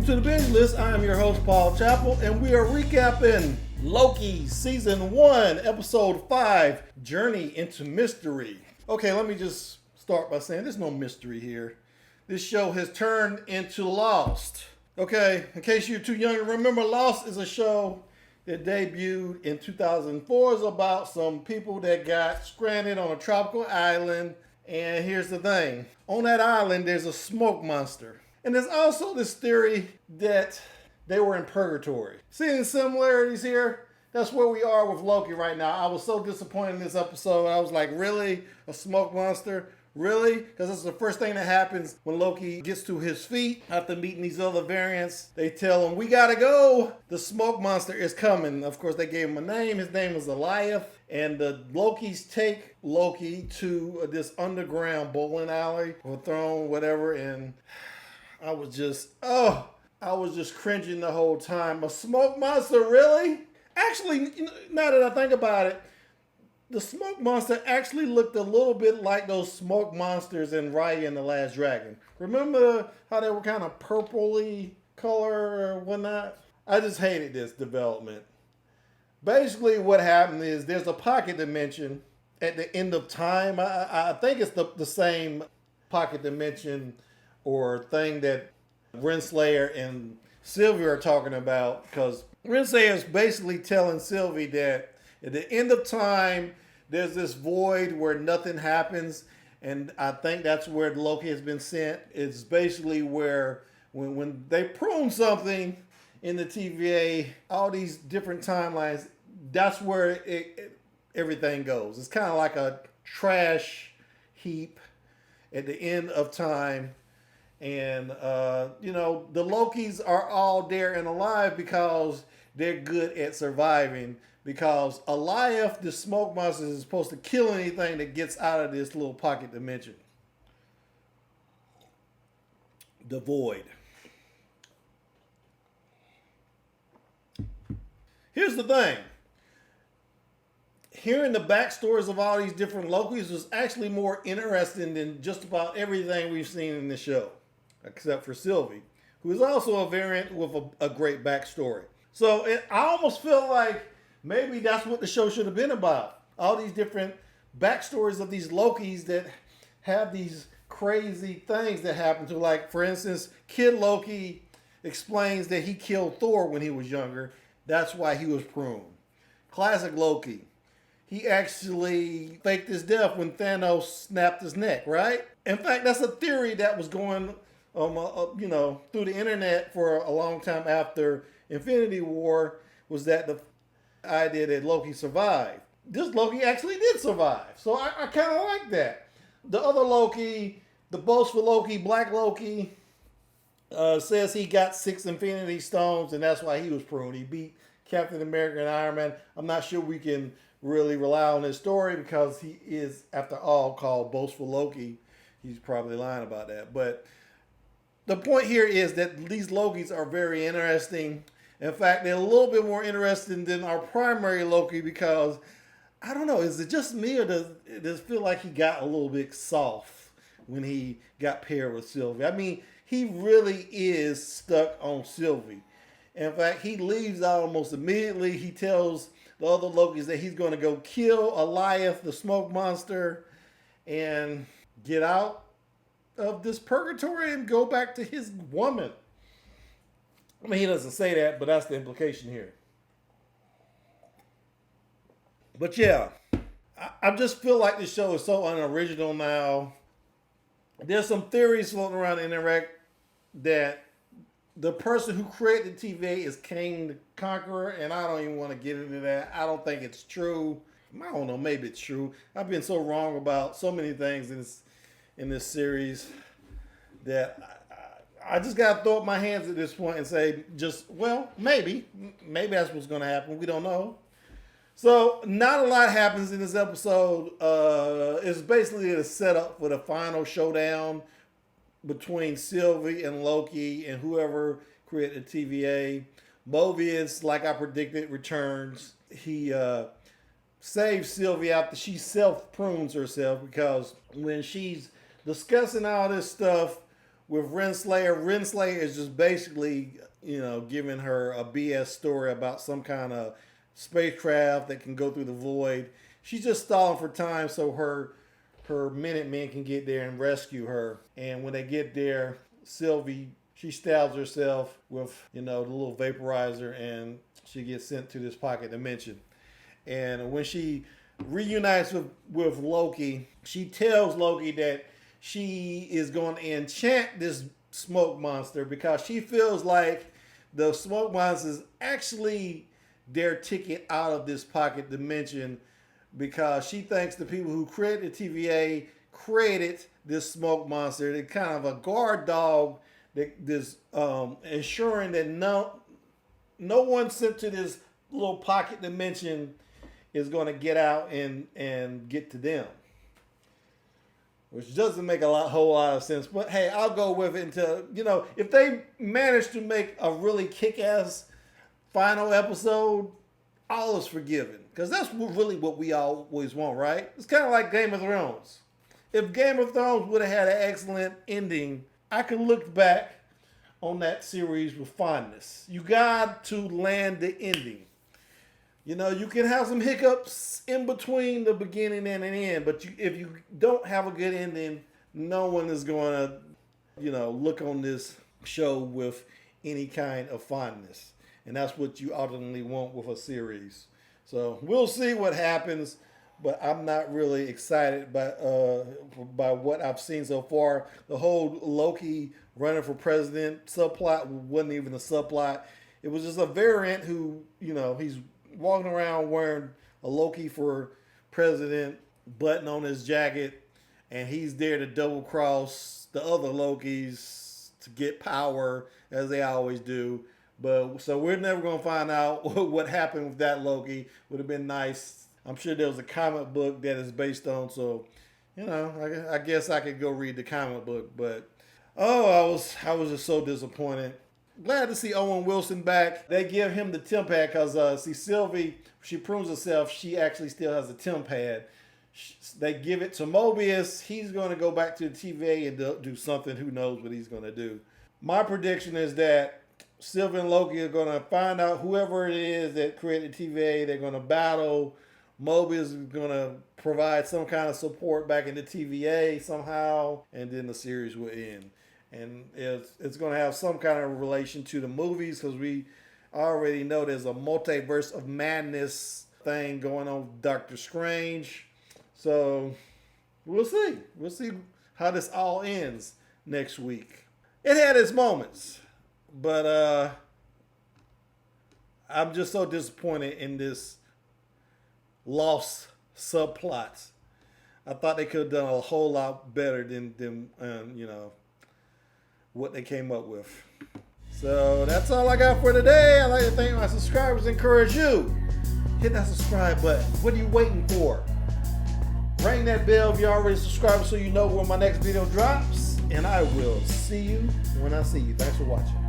Welcome to the Binge List. I am your host, Paul Chappell, and we are recapping Loki Season 1, Episode 5, Journey into Mystery. Okay, let me just start by saying there's no mystery here. This show has turned into Lost. Okay, in case you're too young to remember, Lost is a show that debuted in 2004. It's about some people that got stranded on a tropical island. And here's the thing. On that island, there's a smoke monster. And there's also this theory that they were in purgatory. Seeing the similarities here? That's where we are with Loki right now. I was so disappointed in this episode. I was like, really? A smoke monster? Really? Because that's the first thing that happens when Loki gets to his feet after meeting these other variants. They tell him, we gotta go. The smoke monster is coming. Of course, they gave him a name. His name is Eliath. And the Lokis take Loki to this underground bowling alley or throne, whatever. And I was just cringing the whole time. A smoke monster, really? Actually, now that I think about it, the smoke monster actually looked a little bit like those smoke monsters in Raya and the Last Dragon. Remember how they were kind of purpley color or whatnot? I just hated this development. Basically what happened is there's a pocket dimension at the end of time. I think it's the same pocket dimension or thing that Renslayer and Sylvie are talking about, because Renslayer is basically telling Sylvie that at the end of time, there's this void where nothing happens, and I think that's where Loki has been sent. It's basically where when they prune something in the TVA, all these different timelines, that's where everything goes. It's kind of like a trash heap at the end of time. And, the Lokis are all there and alive because they're good at surviving. Because Eliath, the smoke monster, is supposed to kill anything that gets out of this little pocket dimension. The void. Here's the thing. Hearing the backstories of all these different Lokis was actually more interesting than just about everything we've seen in the show. Except for Sylvie, who is also a variant with a great backstory. So I almost feel like maybe that's what the show should have been about. All these different backstories of these Lokis that have these crazy things that happen to. Like, for instance, Kid Loki explains that he killed Thor when he was younger. That's why he was pruned. Classic Loki. He actually faked his death when Thanos snapped his neck, right? In fact, that's a theory that was going through the internet for a long time after Infinity War, was that the idea that Loki survived. This Loki actually did survive. So I kind of like that. The other Loki, the boastful Loki, Black Loki, says he got 6 Infinity Stones and that's why he was pruned. He beat Captain America and Iron Man. I'm not sure we can really rely on his story because he is, after all, called boastful Loki. He's probably lying about that. But the point here is that these Lokis are very interesting. In fact, they're a little bit more interesting than our primary Loki because, I don't know, is it just me or does it feel like he got a little bit soft when he got paired with Sylvie? I mean, he really is stuck on Sylvie. In fact, he leaves out almost immediately. He tells the other Lokis that he's going to go kill Eliath, the smoke monster, and get out of this purgatory and go back to his woman. I mean, he doesn't say that, but that's the implication here. But yeah, I just feel like this show is so unoriginal now. There's some theories floating around the internet that the person who created the TVA is King the Conqueror, and I don't even want to get into that. I don't think it's true. I don't know, maybe it's true. I've been so wrong about so many things in this series that I just got to throw up my hands at this point and say, maybe that's what's going to happen. We don't know. So not a lot happens in this episode. It's basically a setup for the final showdown between Sylvie and Loki and whoever created the TVA. Mobius, like I predicted, returns. He saves Sylvie after she self-prunes herself, because when she's discussing all this stuff with Renslayer. Renslayer is just basically, giving her a BS story about some kind of spacecraft that can go through the void. She's just stalling for time so her Minutemen can get there and rescue her. And when they get there, Sylvie, she stabs herself with, the little vaporizer, and she gets sent to this pocket dimension. And when she reunites with Loki, she tells Loki that she is going to enchant this smoke monster because she feels like the smoke monster is actually their ticket out of this pocket dimension, because she thinks the people who created the TVA created this smoke monster. They're kind of a guard dog that is ensuring that no one sent to this little pocket dimension is going to get out and get to them. Which doesn't make whole lot of sense. But hey, I'll go with it until, if they manage to make a really kick-ass final episode, all is forgiven. Because that's really what we always want, right? It's kind of like Game of Thrones. If Game of Thrones would have had an excellent ending, I could look back on that series with fondness. You got to land the ending. You can have some hiccups in between the beginning and the end, but if you don't have a good ending, no one is going to, look on this show with any kind of fondness. And that's what you ultimately want with a series. So we'll see what happens, but I'm not really excited by what I've seen so far. The whole Loki running for president subplot wasn't even a subplot. It was just a variant who, he's walking around wearing a Loki for president button on his jacket, and he's there to double cross the other Lokis to get power, as they always do. But so we're never going to find out what happened with that Loki. Would have been nice. I'm sure there was a comic book that is based on, so I guess I could go read the comic book. But I was just so disappointed. Glad to see Owen Wilson back. They give him the temp pad because Sylvie, she proves herself, she actually still has a temp pad. They give it to Mobius. He's going to go back to the TVA and do something. Who knows what he's going to do. My prediction is that Sylvie and Loki are going to find out whoever it is that created TVA. They're going to battle. Mobius is going to provide some kind of support back in the TVA somehow, and then the series will end. And it's going to have some kind of relation to the movies, because we already know there's a multiverse of madness thing going on with Doctor Strange. So we'll see. We'll see how this all ends next week. It had its moments, but I'm just so disappointed in this lost subplot. I thought they could have done a whole lot better than what they came up with. So that's all I got for today. I'd like to thank my subscribers. Encourage you, hit that subscribe button. What are you waiting for? Ring that bell if you're already subscribed so you know when my next video drops. And I will see you when I see you. Thanks for watching.